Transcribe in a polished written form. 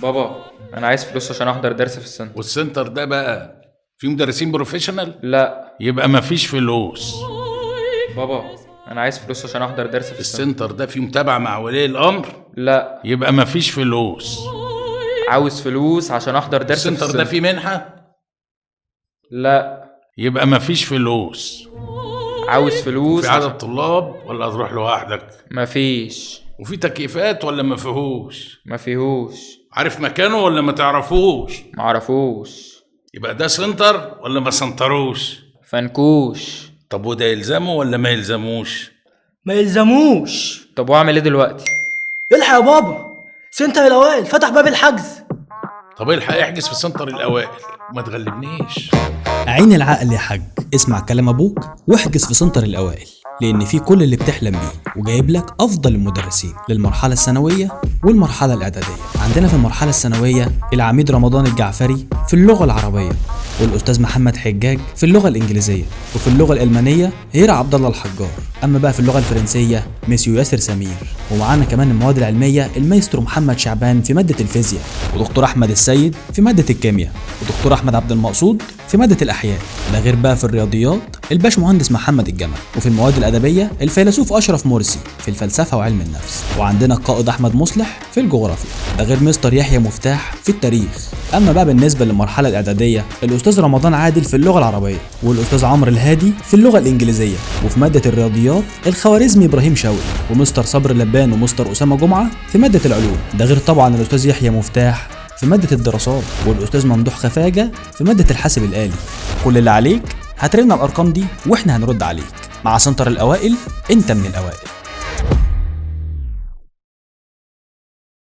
بابا انا عايز فلوس عشان احضر درس في السنتر. والسنتر ده بقى فيه مدرسين بروفيشنال؟ لا. يبقى مفيش فلوس. بابا انا عايز فلوس عشان احضر درس في السنتر. السنتر ده فيه متابعة مع ولي الامر؟ لا. يبقى مفيش فلوس. عاوز فلوس عشان احضر درس في السنتر ده فيه منحة؟ لا. يبقى مفيش فلوس. عاوز فلوس في عدد طلاب ولا هتروح لوحدك؟ مفيش. وفي تكييفات ولا ما فيهوش؟ ما فيهوش. عارف مكانه ولا ما تعرفوش؟ معرفوش. يبقى ده سنتر ولا ما سنتروش؟ فنكوش. طب وده يلزمه ولا ما يلزموش؟ ما يلزموش. طب واعمل ايه دلوقتي؟ الحق يا بابا، سنتر الاوائل فتح باب الحجز. طب الحق احجز في سنتر الاوائل وما تغلبنيش. عين العقل يا حاج، اسمع كلام ابوك واحجز في سنتر الاوائل، لان في كل اللي بتحلم بيه وجايب لك افضل المدرسين للمرحله الثانويه والمرحله الاعداديه. عندنا في المرحله الثانويه العميد رمضان الجعفري في اللغه العربيه، والاستاذ محمد حجاج في اللغه الانجليزيه، وفي اللغه الالمانيه هيرا عبد الله الحجار. اما بقى في اللغه الفرنسيه ميسيو ياسر سمير، ومعانا كمان المواد العلميه المايسترو محمد شعبان في ماده الفيزياء، ودكتور احمد السيد في ماده الكيمياء، ودكتور احمد عبد المقصود في ماده الاحياء. ده غير بقى في الرياضيات الباش مهندس محمد الجمل، وفي المواد الادبيه الفيلسوف اشرف مرسي في الفلسفه وعلم النفس، وعندنا القائد احمد مصلح في الجغرافيا. ده غير مستر يحيى مفتاح في التاريخ. اما بقى بالنسبه للمرحله الاعداديه الاستاذ رمضان عادل في اللغه العربيه، والاستاذ عمرو الهادي في اللغه الانجليزيه، وفي ماده الرياضيات الخوارزمي ابراهيم شوقي، ومستر صبر لبان ومستر اسامه جمعه في ماده العلوم. ده غير طبعا الاستاذ يحيى مفتاح في ماده الدراسات، والاستاذ ممدوح خفاجه في ماده الحاسب الآلي. كل اللي عليك هترن الارقام دي واحنا هنرد عليك. مع سنتر الاوائل انت من الاوائل.